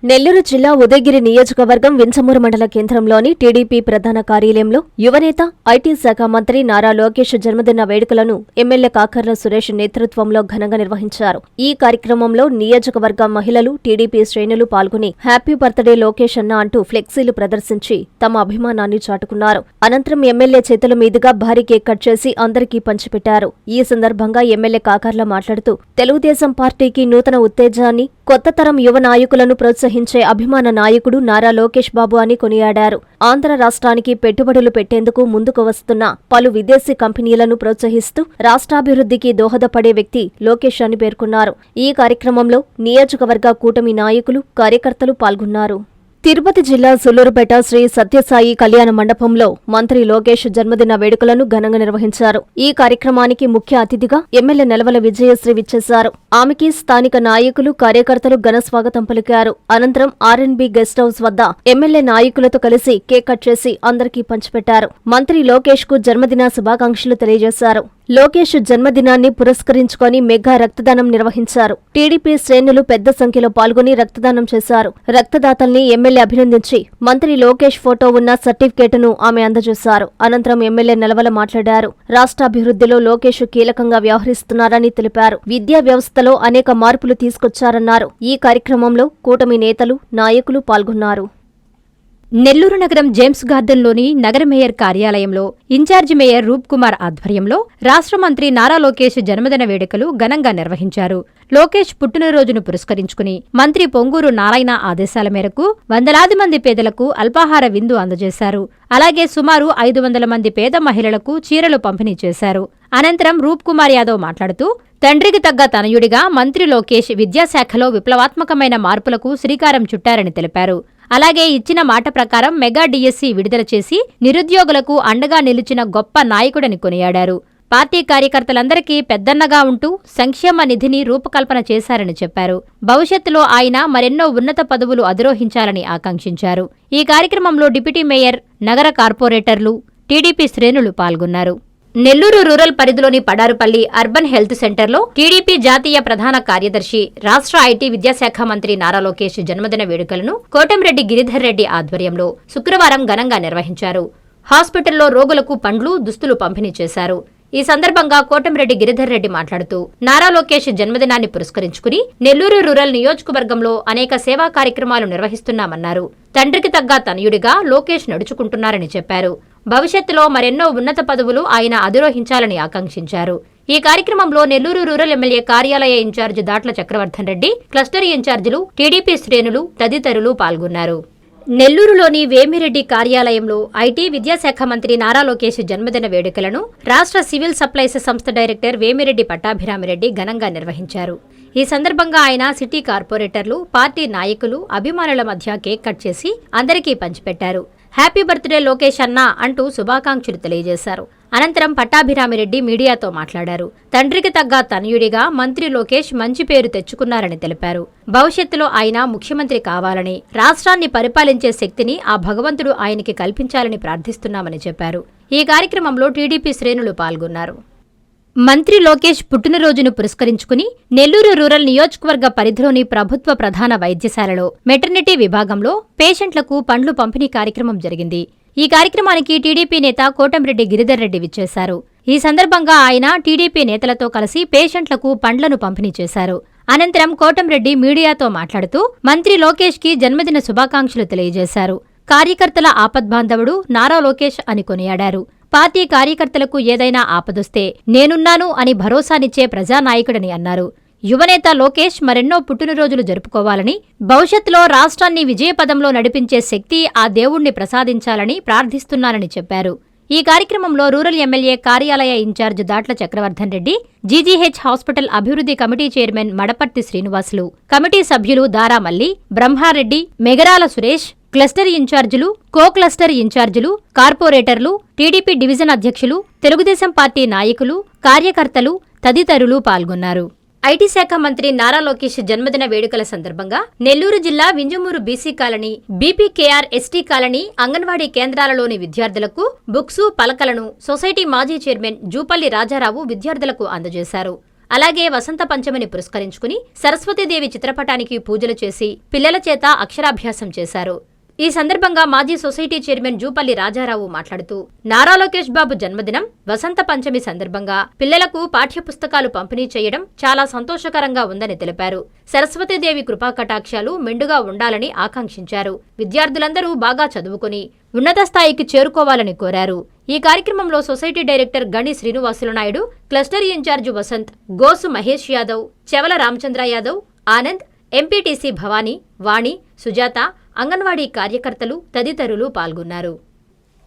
Speaker 2: నెల్లూరు జిల్లా ఉదయగిరి నియోజకవర్గం వించమూరు మండల కేంద్రంలోని టీడీపీ ప్రధాన కార్యాలయంలో యువనేత, ఐటీ శాఖ మంత్రి నారా లోకేష్ జన్మదిన వేడుకలను ఎమ్మెల్యే కాకర్ల సురేష్ నేతృత్వంలో ఘనంగా నిర్వహించారు. ఈ కార్యక్రమంలో నియోజకవర్గ మహిళలు, టీడీపీ శ్రేణులు పాల్గొని హ్యాపీ బర్త్డే లోకేష్ అన్న అంటూ ఫ్లెక్సీలు ప్రదర్శించి తమ అభిమానాన్ని చాటుకున్నారు. అనంతరం ఎమ్మెల్యే చేతుల మీదుగా భారీ కేక్ కట్ చేసి అందరికీ పంచిపెట్టారు. ఈ సందర్భంగా ఎమ్మెల్యే కాకర్ల మాట్లాడుతూ తెలుగుదేశం పార్టీకి నూతన ఉత్తేజాన్ని, కొత్త తరం యువ నాయకులను ప్రోత్సహించే అభిమాన నాయకుడు నారా లోకేష్ బాబు అని కొనియాడారు. ఆంధ్ర రాష్ట్రానికి పెట్టుబడులు పెట్టేందుకు ముందుకు వస్తున్న పలు విదేశీ కంపెనీలను ప్రోత్సహిస్తూ రాష్ట్రాభివృద్ధికి దోహదపడే వ్యక్తి లోకేష్ అని పేర్కొన్నారు. ఈ కార్యక్రమంలో నియోజకవర్గ కూటమి నాయకులు, కార్యకర్తలు పాల్గొన్నారు. తిరుపతి జిల్లా సుళ్లూరుపేట శ్రీ సత్యసాయి కళ్యాణ మండపంలో మంత్రి లోకేష్ జన్మదిన వేడుకలను ఘనంగా నిర్వహించారు. ఈ కార్యక్రమానికి ముఖ్య అతిథిగా ఎమ్మెల్యే నెలవల విజయశ్రీ విచ్చేశారు. ఆమెకి స్థానిక నాయకులు, కార్యకర్తలు ఘన స్వాగతం పలికారు. అనంతరం ఆర్ఎన్బి గెస్ట్ హౌస్ వద్ద ఎమ్మెల్యే నాయకులతో కలిసి కేక్ కట్ చేసి అందరికీ పంచిపెట్టారు. మంత్రి లోకేష్ కు జన్మదిన శుభాకాంక్షలు తెలియజేశారు. లోకేష్ జన్మదినాన్ని పురస్కరించుకొని మెగా రక్తదానం నిర్వహించారు. టీడీపీ శ్రేణులు పెద్ద సంఖ్యలో పాల్గొని రక్తదానం చేశారు. రక్తదాతల్ని ఎమ్మెల్యే అభినందించి మంత్రి లోకేష్ ఫోటో ఉన్న సర్టిఫికేటును ఆమె అందజేశారు. అనంతరం ఎమ్మెల్యే నెలవల మాట్లాడారు. రాష్ట్రాభివృద్ధిలో లోకేష్ కీలకంగా వ్యవహరిస్తున్నారని తెలిపారు. విద్యా వ్యవస్థలో అనేక మార్పులు తీసుకొచ్చారన్నారు. ఈ కార్యక్రమంలో కూటమి నేతలు, నాయకులు పాల్గొన్నారు.
Speaker 3: నెల్లూరు నగరం జేమ్స్ గార్డెన్లోని నగర మేయర్ కార్యాలయంలో ఇన్ఛార్జి మేయర్ రూప్ కుమార్ ఆధ్వర్యంలో రాష్ట్ర మంత్రి నారా లోకేష్ జన్మదిన వేడుకలు ఘనంగా నిర్వహించారు. లోకేష్ పుట్టినరోజును పురస్కరించుకుని మంత్రి పొంగూరు నారాయణ ఆదేశాల మేరకు వందలాది మంది పేదలకు అల్పాహార విందు అందజేశారు. అలాగే సుమారు 500 మంది పేద మహిళలకు చీరలు పంపిణీ చేశారు. అనంతరం రూప్ కుమార్ యాదవ్ మాట్లాడుతూ తండ్రికి తగ్గ తనయుడిగా మంత్రి లోకేష్ విద్యాశాఖలో విప్లవాత్మకమైన మార్పులకు శ్రీకారం చుట్టారని తెలిపారు. అలాగే ఇచ్చిన మాట ప్రకారం మెగా డిఎస్సి విడుదల చేసి నిరుద్యోగులకు అండగా నిలిచిన గొప్ప నాయకుడని కొనియాడారు. పార్టీ కార్యకర్తలందరికీ పెద్దన్నగా ఉంటూ సంక్షేమ నిధిని రూపకల్పన చేశారని చెప్పారు. భవిష్యత్తులో ఆయన మరెన్నో ఉన్నత పదవులు అధిరోహించాలని ఆకాంక్షించారు. ఈ కార్యక్రమంలో డిప్యూటీ మేయర్, నగర కార్పొరేటర్లు, టీడీపీ శ్రేణులు పాల్గొన్నారు. నెల్లూరు రూరల్ పరిధిలోని పడారుపల్లి అర్బన్ హెల్త్ సెంటర్లో టీడీపీ జాతీయ ప్రధాన కార్యదర్శి, రాష్ట్ర ఐటీ విద్యాశాఖ మంత్రి నారా లోకేష్ జన్మదిన వేడుకలను కోటంరెడ్డి గిరిధర్ రెడ్డి ఆధ్వర్యంలో శుక్రవారం ఘనంగా నిర్వహించారు. హాస్పిటల్లో రోగులకు పండ్లు, దుస్తులు పంపిణీ చేశారు. ఈ సందర్భంగా కోటంరెడ్డి గిరిధర్ రెడ్డి మాట్లాడుతూ నారా లోకేష్ జన్మదినాన్ని పురస్కరించుకుని నెల్లూరు రూరల్ నియోజకవర్గంలో అనేక సేవా కార్యక్రమాలు నిర్వహిస్తున్నామన్నారు. తండ్రికి తగ్గ తనయుడిగా లోకేష్ నడుచుకుంటున్నారని చెప్పారు. భవిష్యత్తులో మరెన్నో ఉన్నత పదవులు ఆయన అధిరోహించాలని ఆకాంక్షించారు. ఈ కార్యక్రమంలో నెల్లూరు రూరల్ ఎమ్మెల్యే కార్యాలయ ఇన్ఛార్జి దాట్ల చక్రవర్ధన్ రెడ్డి, క్లస్టర్ ఇన్ఛార్జీలు, టీడీపీ శ్రేణులు తదితరులు పాల్గొన్నారు. నెల్లూరులోని వేమిరెడ్డి కార్యాలయంలో ఐటీ విద్యాశాఖ మంత్రి నారా లోకేష్ జన్మదిన వేడుకలను రాష్ట్ర సివిల్ సప్లైస్ సంస్థ డైరెక్టర్ వేమిరెడ్డి పట్టాభిరామిరెడ్డి ఘనంగా నిర్వహించారు. ఈ సందర్భంగా ఆయన సిటీ కార్పొరేటర్లు, పార్టీ నాయకులు, అభిమానుల మధ్య కేక్ కట్ చేసి అందరికీ పంచిపెట్టారు. హ్యాపీ బర్త్డే లోకేష్ అన్నా అంటూ శుభాకాంక్షలు తెలియజేశారు. అనంతరం పట్టాభిరామిరెడ్డి మీడియాతో మాట్లాడారు. తండ్రికి తగ్గ తనయుడిగా మంత్రి లోకేష్ మంచి పేరు తెచ్చుకున్నారని తెలిపారు. భవిష్యత్తులో ఆయన ముఖ్యమంత్రి కావాలని, రాష్ట్రాన్ని పరిపాలించే శక్తిని ఆ భగవంతుడు ఆయనకి కల్పించాలని ప్రార్థిస్తున్నామని చెప్పారు. ఈ కార్యక్రమంలో టీడీపీ శ్రేణులు పాల్గొన్నారు. మంత్రి లోకేష్ పుట్టినరోజును పురస్కరించుకుని నెల్లూరు రూరల్ నియోజకవర్గ పరిధిలోని ప్రభుత్వ ప్రధాన వైద్యశాలలో మెటర్నిటీ విభాగంలో పేషెంట్లకు పండ్లు పంపిణీ కార్యక్రమం జరిగింది. ఈ కార్యక్రమానికి టీడీపీ నేత కోటంరెడ్డి గిరిధర్ రెడ్డి విచ్చేశారు. ఈ సందర్భంగా ఆయన టీడీపీ నేతలతో కలిసి పేషెంట్లకు పండ్లను పంపిణీ చేశారు. అనంతరం కోటంరెడ్డి మీడియాతో మాట్లాడుతూ మంత్రి లోకేష్ కి జన్మదిన శుభాకాంక్షలు తెలియజేశారు. కార్యకర్తల ఆపద్బాంధవుడు నారా లోకేష్ అని కొనియాడారు. పార్టీ కార్యకర్తలకు ఏదైనా ఆపదొస్తే నేనున్నాను అని భరోసానిచ్చే ప్రజానాయకుడని అన్నారు. యువనేత లోకేష్ మరెన్నో పుట్టినరోజులు జరుపుకోవాలని, భవిష్యత్తులో రాష్ట్రాన్ని విజయపదంలో నడిపించే శక్తి ఆ దేవుణ్ణి ప్రసాదించాలని ప్రార్థిస్తున్నానని చెప్పారు. ఈ కార్యక్రమంలో రూరల్ ఎమ్మెల్యే కార్యాలయ incharge Datla Chakravardhan Reddy, GGH hospital అభివృద్ధి committee chairman Madaparthi Srinivasulu, committee సభ్యులు దారామల్లి, బ్రహ్మారెడ్డి, మెగరాల సురేష్, క్లస్టర్ ఇన్ఛార్జీలు, కో క్లస్టర్ ఇన్ఛార్జీలు, కార్పొరేటర్లు, టీడీపీ డివిజన్ అధ్యక్షులు, తెలుగుదేశం పార్టీ నాయకులు, కార్యకర్తలు తదితరులు పాల్గొన్నారు. ఐటీ శాఖ మంత్రి నారా లోకేష్ జన్మదిన వేడుకల సందర్భంగా నెల్లూరు జిల్లా Vinjamuru BC colony, BPKR ST colony Anganwadi కేంద్రాలలోని విద్యార్థులకు బుక్స్, పలకలను సొసైటీ మాజీ చైర్మన్ జూపల్లి రాజారావు విద్యార్థులకు అందజేశారు. అలాగే వసంత పంచమిని పురస్కరించుకుని సరస్వతీదేవి చిత్రపటానికి పూజలు చేసి పిల్లల చేత అక్షరాభ్యాసం చేశారు. ఈ సందర్భంగా మాజీ సొసైటీ చైర్మన్ జూపల్లి రాజారావు మాట్లాడుతూ, నారా లోకేష్ బాబు జన్మదినం వసంత పంచమి సందర్భంగా పిల్లలకు పాఠ్యపుస్తకాలు పంపిణీ చేయడం చాలా సంతోషకరంగా ఉందని తెలిపారు. సరస్వతీదేవి కృపాకటాక్షాలు మెండుగా ఉండాలని ఆకాంక్షించారు. విద్యార్థులందరూ బాగా చదువుకుని ఉన్నత స్థాయికి చేరుకోవాలని కోరారు. ఈ కార్యక్రమంలో society director Gani Srinivasulu Naidu, cluster incharge Vasanth, Gosu Mahesh Yadav, Chevala Ramachandra Yadav, Anand, MPTC Bhavani, Vani, Sujatha, anganwadi కార్యకర్తలు తదితరులు పాల్గొన్నారు.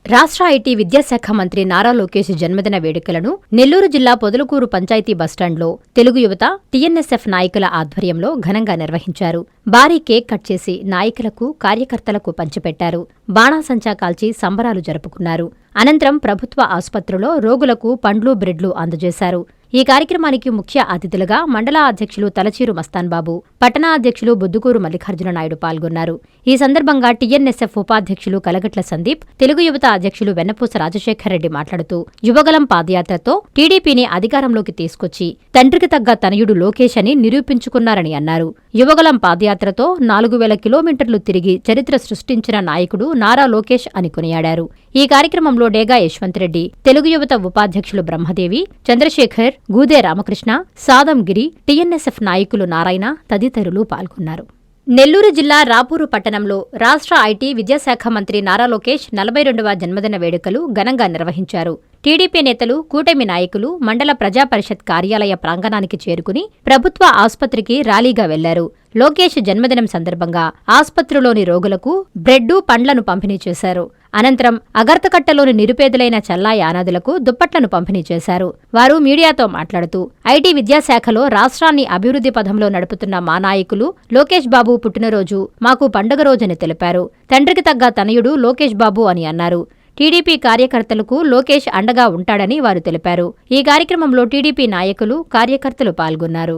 Speaker 3: రాష్ట్ర ఐటీ విద్యాశాఖ మంత్రి నారా లోకేష్ జన్మదిన వేడుకలను నెల్లూరు జిల్లా పొదలకూరు పంచాయతీ బస్టాండ్లో తెలుగు యువత, టీఎన్ఎస్ఎఫ్ నాయకుల ఆధ్వర్యంలో ఘనంగా నిర్వహించారు. భారీ కేక్ కట్ చేసి నాయకులకు, కార్యకర్తలకు పంచిపెట్టారు. బాణాసంచా కాల్చి సంబరాలు జరుపుకున్నారు. అనంతరం ప్రభుత్వ ఆసుపత్రిలో రోగులకు పండ్లు, బ్రెడ్లు అందజేశారు. ఈ కార్యక్రమానికి ముఖ్య అతిథులుగా మండల అధ్యక్షులు తలచీరు మస్తాన్బాబు, పట్టణ అధ్యక్షులు బొద్దుకూరు మల్లికార్జున నాయుడు పాల్గొన్నారు. ఈ సందర్భంగా టీఎన్ఎస్ఎఫ్ ఉపాధ్యక్షులు కలగట్ల సందీప్, తెలుగు యువత అధ్యక్షులు వెన్నపూస రాజశేఖర్ రెడ్డి మాట్లాడుతూ, యువగలం పాదయాత్రతో టీడీపీని అధికారంలోకి తీసుకొచ్చి తండ్రికి తగ్గ తనయుడు లోకేష్ అని నిరూపించుకున్నారని అన్నారు. యువగలం పాదయాత్రతో 4000 కిలోమీటర్లు తిరిగి చరిత్ర సృష్టించిన నాయకుడు నారా లోకేష్ అని కొనియాడారు. ఈ కార్యక్రమంలో డేగా యశ్వంత్ రెడ్డి, తెలుగు యువత ఉపాధ్యక్షులు బ్రహ్మదేవి, చంద్రశేఖర్, గూదే రామకృష్ణ, సాదంగిరి, టీఎన్ఎస్ఎఫ్ నాయకులు నారాయణ తదితరులు పాల్గొన్నారు. నెల్లూరు జిల్లా రాపూరు పట్టణంలో రాష్ట్ర ఐటీ విద్యాశాఖ మంత్రి నారా లోకేష్ 42వ జన్మదిన వేడుకలు ఘనంగా నిర్వహించారు. టీడీపీ నేతలు, కూటమి నాయకులు మండల ప్రజాపరిషత్ కార్యాలయ ప్రాంగణానికి చేరుకుని ప్రభుత్వ ఆసుపత్రికి ర్యాలీగా వెళ్లారు. లోకేష్ జన్మదినం సందర్భంగా ఆసుపత్రిలోని రోగులకు బ్రెడ్డు, పండ్లను పంపిణీ చేశారు. అనంతరం అగర్తకట్టలోని నిరుపేదలైన చల్లాయి అనాథులకు దుప్పట్లను పంపిణీ చేశారు. వారు మీడియాతో మాట్లాడుతూ, ఐటీ విద్యాశాఖలో రాష్ట్రాన్ని అభివృద్ధి పథంలో నడుపుతున్న మా నాయకులు లోకేష్ బాబు పుట్టినరోజు మాకు పండుగ రోజని తెలిపారు. తండ్రికి తగ్గ తనయుడు లోకేష్ బాబు అని అన్నారు. టీడీపీ కార్యకర్తలకు లోకేష్ అండగా ఉంటాడని వారు తెలిపారు. ఈ కార్యక్రమంలో టీడీపీ నాయకులు, కార్యకర్తలు పాల్గొన్నారు.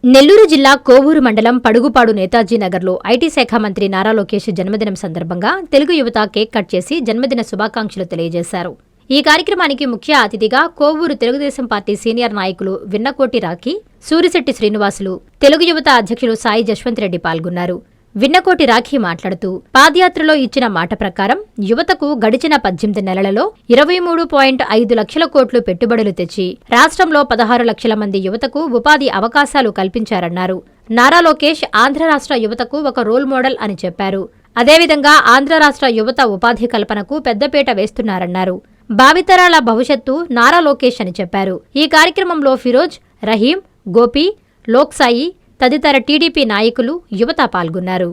Speaker 3: నెల్లూరు జిల్లా కోవూరు మండలం పడుగుపాడు నేతాజీ నగర్లో ఐటీ శాఖ మంత్రి నారా లోకేష్ జన్మదినం సందర్భంగా తెలుగు యువత కేక్ కట్ చేసి జన్మదిన శుభాకాంక్షలు తెలియజేశారు. ఈ కార్యక్రమానికి ముఖ్య అతిథిగా కోవూరు తెలుగుదేశం పార్టీ సీనియర్ నాయకులు విన్నకోటి రాఖీ, సూరిశెట్టి శ్రీనివాసులు, తెలుగు యువత అధ్యక్షులు సాయి జశ్వంత్ రెడ్డి పాల్గొన్నారు. విన్నకోటి రాఖీ మాట్లాడుతూ, పాదయాత్రలో ఇచ్చిన మాట ప్రకారం యువతకు గడిచిన 18 నెలలలో 23.5 లక్షల కోట్లు పెట్టుబడులు తెచ్చి రాష్ట్రంలో 16 లక్షల మంది యువతకు ఉపాధి అవకాశాలు కల్పించారన్నారు. నారా లోకేష్ ఆంధ్ర రాష్ట్ర యువతకు ఒక రోల్ మోడల్ అని చెప్పారు. అదేవిధంగా ఆంధ్ర రాష్ట్ర యువత ఉపాధి కల్పనకు పెద్దపీట వేస్తున్నారన్నారు. భావితరాల భవిష్యత్తు నారా లోకేష్ అని చెప్పారు. ఈ కార్యక్రమంలో ఫిరోజ్, రహీం, గోపి, లోక్సాయి తదితర టీడీపీ నాయకులు, యువత పాల్గొన్నారు.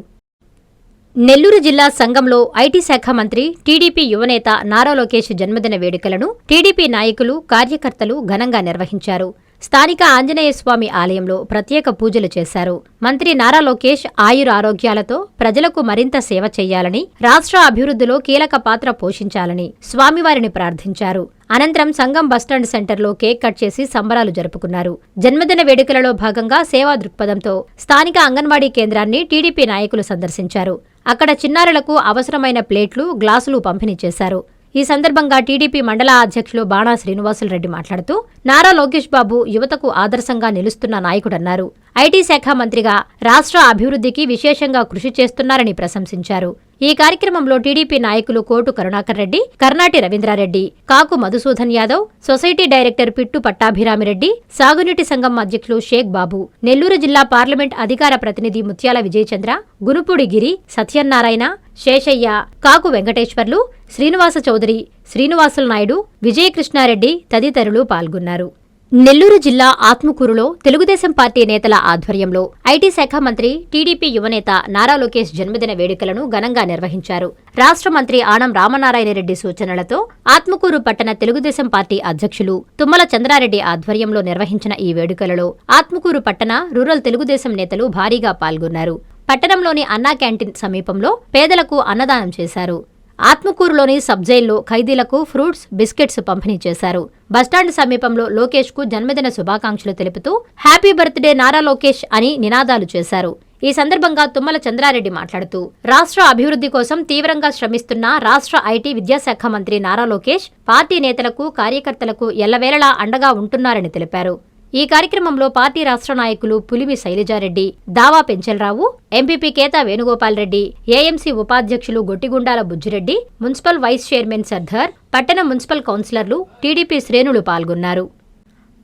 Speaker 3: నెల్లూరు జిల్లా సంఘంలో ఐటీ శాఖ మంత్రి, టీడీపీ యువనేత నారా లోకేష్ జన్మదిన వేడుకలను టీడీపీ నాయకులు, కార్యకర్తలు ఘనంగా నిర్వహించారు. స్థానిక ఆంజనేయస్వామి ఆలయంలో ప్రత్యేక పూజలు చేశారు. మంత్రి నారా లోకేష్ ఆయురారోగ్యాలతో ప్రజలకు మరింత సేవ చేయాలని, రాష్ట్ర అభివృద్ధిలో కీలక పాత్ర పోషించాలని స్వామివారిని ప్రార్థించారు. అనంతరం సంఘం బస్టాండ్ సెంటర్లో కేక్ కట్ చేసి సంబరాలు జరుపుకున్నారు. జన్మదిన వేడుకలలో భాగంగా సేవా దృక్పథంతో స్థానిక అంగన్వాడీ కేంద్రాన్ని టీడీపీ నాయకులు సందర్శించారు. అక్కడ చిన్నారులకు అవసరమైన ప్లేట్లు, గ్లాసులు పంపిణీ చేశారు. ఈ సందర్భంగా టీడీపీ మండల అధ్యక్షులు బాణా శ్రీనివాసులరెడ్డి మాట్లాడుతూ, నారా లోకేష్ బాబు యువతకు ఆదర్శంగా నిలుస్తున్న నాయకుడన్నారు. ఐటీ శాఖ మంత్రిగా రాష్ట్ర అభివృద్ధికి విశేషంగా కృషి చేస్తున్నారని ప్రశంసించారు. ఈ కార్యక్రమంలో టీడీపీ నాయకులు కోటు కరుణాకర్ రెడ్డి, కర్నాటి రవీంద్రారెడ్డి, కాకు మధుసూదన్ యాదవ్, సొసైటీ డైరెక్టర్ పిట్టు పట్టాభిరామిరెడ్డి, సాగునీటి సంఘం అధ్యక్షులు షేక్ బాబు, నెల్లూరు జిల్లా పార్లమెంట్ అధికార ప్రతినిధి ముత్యాల విజయచంద్ర, గునుపూడి గిరి, సత్యనారాయణ, శేషయ్య, కాకు వెంకటేశ్వర్లు, శ్రీనివాస చౌదరి, శ్రీనివాసుల నాయుడు, విజయకృష్ణారెడ్డి తదితరులు పాల్గొన్నారు. నెల్లూరు జిల్లా ఆత్మకూరులో తెలుగుదేశం పార్టీ నేతల ఆధ్వర్యంలో ఐటీ శాఖ మంత్రి, టీడీపీ యువనేత నారా లోకేష్ జన్మదిన వేడుకలను ఘనంగా నిర్వహించారు. రాష్ట్ర మంత్రి ఆనం రామనారాయణరెడ్డి సూచనలతో ఆత్మకూరు పట్టణ తెలుగుదేశం పార్టీ అధ్యక్షులు తుమ్మల చంద్రారెడ్డి ఆధ్వర్యంలో నిర్వహించిన ఈ వేడుకలలో ఆత్మకూరు పట్టణ, రూరల్ తెలుగుదేశం నేతలు భారీగా పాల్గొన్నారు. పట్టణంలోని అన్నా క్యాంటీన్ సమీపంలో పేదలకు అన్నదానం చేశారు. ఆత్మకూరులోని సబ్ జైల్లో ఖైదీలకు ఫ్రూట్స్, బిస్కెట్స్ పంపిణీ చేశారు. బస్టాండ్ సమీపంలో లోకేష్ కు జన్మదిన శుభాకాంక్షలు తెలుపుతూ హ్యాపీ బర్త్డే నారా లోకేష్ అని నినాదాలు చేశారు. ఈ సందర్భంగా తుమ్మల చంద్రారెడ్డి మాట్లాడుతూ రాష్ట్ర అభివృద్ధి కోసం తీవ్రంగా శ్రమిస్తున్న రాష్ట్ర ఐటీ విద్యాశాఖ మంత్రి నారా లోకేష్ పార్టీ నేతలకు, కార్యకర్తలకు ఎల్లవేళలా అండగా ఉంటున్నారని తెలిపారు. ఈ కార్యక్రమంలో పార్టీ రాష్ట్ర నాయకులు పులిమి శైలజారెడ్డి, దావా పెంచలరావు, ఎంపీపీ కేతా వేణుగోపాల్ రెడ్డి, ఏఎంసీ ఉపాధ్యక్షులు Gottigundala Bujji Reddy, municipal vice chairman Sardar, పట్టణ మున్సిపల్ కౌన్సిలర్లు, టీడీపీ శ్రేణులు పాల్గొన్నారు.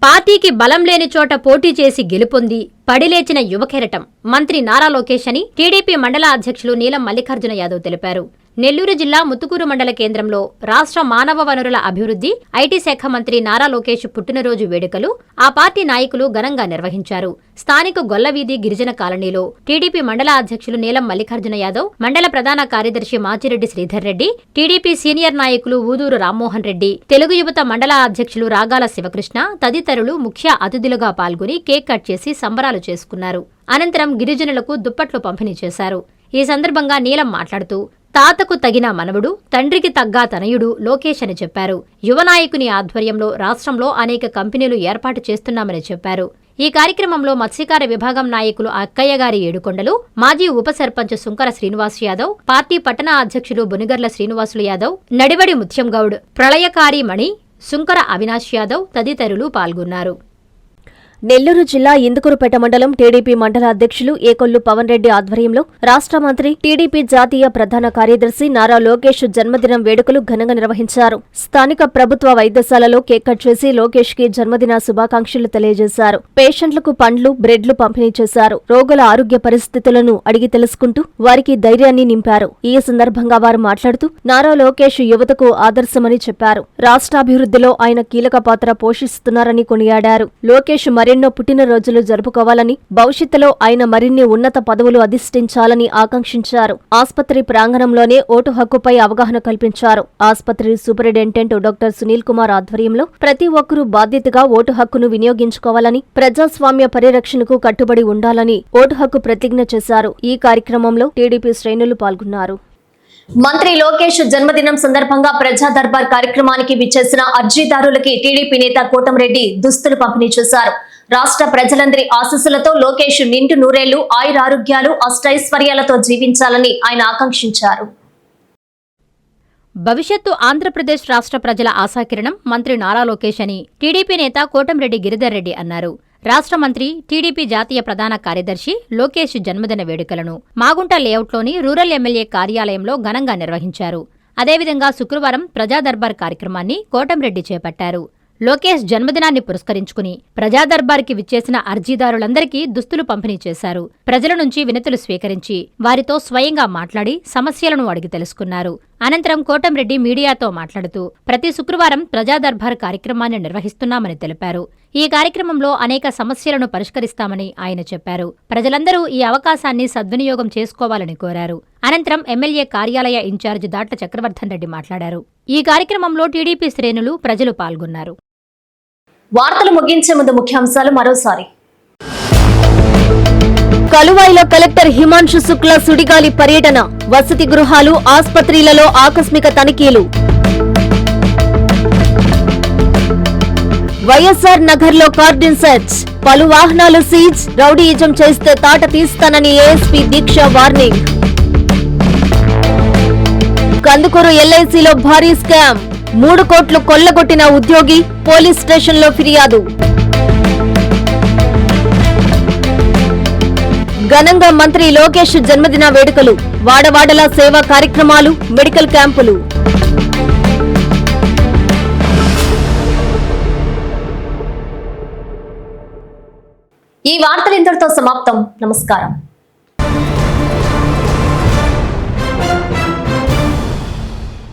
Speaker 3: పార్టీకి బలం లేని చోట పోటీ చేసి గెలుపొంది పడిలేచిన యువకెరటం మంత్రి నారా లోకేష్ అని టీడీపీ మండల అధ్యక్షులు నీలం మల్లికార్జున యాదవ్ తెలిపారు. నెల్లూరు జిల్లా ముత్తుకూరు మండల కేంద్రంలో రాష్ట్ర మానవ వనరుల అభివృద్ధి, ఐటీ శాఖ మంత్రి నారా లోకేష్ పుట్టినరోజు వేడుకలు ఆ పార్టీ నాయకులు ఘనంగా నిర్వహించారు. స్థానిక గొల్లవీధి గిరిజన కాలనీలో టీడీపీ మండల అధ్యక్షులు నీలం మల్లికార్జున యాదవ్, మండల ప్రధాన కార్యదర్శి మాచిరెడ్డి శ్రీధర్ రెడ్డి, టీడీపీ సీనియర్ నాయకులు ఊదూరు రామ్మోహన్ రెడ్డి, తెలుగు యువత మండల అధ్యక్షులు రాగాల శివకృష్ణ తదితరులు ముఖ్య అతిథులుగా పాల్గొని కేక్ కట్ చేసి సంబరాలు చేసుకున్నారు. అనంతరం గిరిజనులకు దుప్పట్లు పంపిణీ చేశారు. ఈ సందర్భంగా నీలం మాట్లాడుతూ తాతకు తగిన మనవడు, తండ్రికి తగ్గా తనయుడు లోకేష్ అని చెప్పారు. యువ నాయకుని ఆధ్వర్యంలో రాష్ట్రంలో అనేక కంపెనీలు ఏర్పాటు చేస్తున్నామని చెప్పారు. ఈ కార్యక్రమంలో మత్స్యకార విభాగం నాయకులు అక్కయ్య గారి ఏడుకొండలు, మాజీ ఉప సర్పంచ్ సుంకర శ్రీనివాస్ యాదవ్, పార్టీ పట్టణ అధ్యక్షులు బొనిగర్ల శ్రీనివాసులు యాదవ్, నడివడి ముత్యం గౌడ్, ప్రళయకారి మణి, సుంకర అవినాష్ యాదవ్ తదితరులు పాల్గొన్నారు.
Speaker 2: నెల్లూరు జిల్లా ఇందుకూరుపేట మండలం టీడీపీ మండల అధ్యక్షులు ఏకొల్లు పవన్ రెడ్డి ఆధ్వర్యంలో రాష్ట్ర మంత్రి, టీడీపీ జాతీయ ప్రధాన కార్యదర్శి నారా లోకేష్ జన్మదినం వేడుకలు ఘనంగా నిర్వహించారు. స్థానిక ప్రభుత్వ వైద్యశాలలో కేక్ కట్ చేసి లోకేష్ కి జన్మదిన శుభాకాంక్షలు తెలియజేశారు. పేషెంట్లకు పండ్లు, బ్రెడ్లు పంపిణీ చేశారు. రోగుల ఆరోగ్య పరిస్థితులను అడిగి తెలుసుకుంటూ వారికి ధైర్యాన్ని నింపారు. ఈ సందర్భంగా వారు మాట్లాడుతూ నారా లోకేష్ యువతకు ఆదర్శమని చెప్పారు. రాష్ట్రాభివృద్ధిలో ఆయన కీలక పాత్ర పోషిస్తున్నారని కొనియాడారు. లోకేష్ మరెన్నో పుట్టినరోజులు జరుపుకోవాలని, భవిష్యత్తులో ఆయన మరిన్ని ఉన్నత పదవులు అధిష్ఠించాలని ఆకాంక్షించారు. ఆస్పత్రి ప్రాంగణంలోనే ఓటు హక్కుపై అవగాహన కల్పించారు. ఆస్పత్రి సూపరింటెండెంట్ డాక్టర్ సునీల్ కుమార్ ఆధ్వర్యంలో ప్రతి ఒక్కరూ బాధ్యతగా ఓటు హక్కును వినియోగించుకోవాలని, ప్రజాస్వామ్య పరిరక్షణకు కట్టుబడి ఉండాలని ఓటు హక్కు ప్రతిజ్ఞ చేశారు. ఈ కార్యక్రమంలో టీడీపీ శ్రేణులు పాల్గొన్నారు.
Speaker 1: మంత్రి లోకేష్ జన్మదినం సందర్భంగా ప్రజా దర్బార్ కార్యక్రమానికి విచ్చేసిన అర్జీదారులకి టీడీపీ నేత కోటంరెడ్డి దుస్తులు పంపిణీ చేశారు. రాష్ట్ర ప్రజలందరి ఆశీస్సులతో లోకేష్ నిండు నూరేళ్లు ఆయురారోగ్యాలు, అష్టైశ్వర్యాలతో జీవించాలని ఆయన ఆకాంక్షించారు.
Speaker 3: భవిష్యత్తు ఆంధ్రప్రదేశ్ రాష్ట్ర ప్రజల ఆశాకిరణం మంత్రి నారా లోకేష్ అని టీడీపీ నేత కోటంరెడ్డి గిరిధర్ రెడ్డి అన్నారు. రాష్ట్ర మంత్రి, టీడీపీ జాతీయ ప్రధాన కార్యదర్శి లోకేష్ జన్మదిన వేడుకలను మాగుంట లేఅవుట్లోని రూరల్ ఎమ్మెల్యే కార్యాలయంలో ఘనంగా నిర్వహించారు. అదేవిధంగా శుక్రవారం ప్రజా దర్బార్ కార్యక్రమాన్ని కోటంరెడ్డి చేపట్టారు. లోకేష్ జన్మదినాన్ని పురస్కరించుకుని ప్రజా దర్బార్కి విచ్చేసిన అర్జీదారులందరికీ దుస్తులు పంపిణీ చేశారు. ప్రజల నుంచి వినతులు స్వీకరించి వారితో స్వయంగా మాట్లాడి సమస్యలను అడిగి తెలుసుకున్నారు. అనంతరం కోటంరెడ్డి మీడియాతో మాట్లాడుతూ ప్రతి శుక్రవారం ప్రజా దర్బార్ కార్యక్రమాన్ని నిర్వహిస్తున్నామని తెలిపారు. ఈ కార్యక్రమంలో అనేక సమస్యలను పరిష్కరిస్తామని ఆయన చెప్పారు. ప్రజలందరూ ఈ అవకాశాన్ని సద్వినియోగం చేసుకోవాలని కోరారు. అనంతరం ఎమ్మెల్యే కార్యాలయ ఇన్ఛార్జ్ దాట్ల చక్రవర్ధన్ రెడ్డి మాట్లాడారు. ఈ కార్యక్రమంలో టీడీపీ శ్రేణులు, ప్రజలు పాల్గొన్నారు.
Speaker 1: వార్తలు ముగించే ముందు ముఖ్యాంశాలు మరోసారి.
Speaker 2: కలువాయిలో కలెక్టర్ హిమాంశు శుక్లా సుడిగాలి పర్యటన, వసతి గృహాలు, ఆస్పత్రులలో ఆకస్మిక తనిఖీలు. వైఎస్ఆర్ నగర్ లో కార్డిన్ సెర్చ్, పలు వాహనాలు సీజ్, రౌడీయిజం చేస్తే తాట తీస్తానని ఏఎస్పీ దీక్ష వార్నింగ్. కందుకూరు ఎల్ఐసిలో భారీ స్కామ్, 3 కోట్లు కొల్లగొట్టిన ఉద్యోగి, పోలీస్ స్టేషన్లో ఫిర్యాదు. ఘనంగా మంత్రి లోకేష్ జన్మదిన వేడుకలు, వాడవాడల సేవా కార్యక్రమాలు, మెడికల్ క్యాంపులు.
Speaker 1: ఈ వార్తలు ఇంతటితో సమాప్తం. నమస్కారం.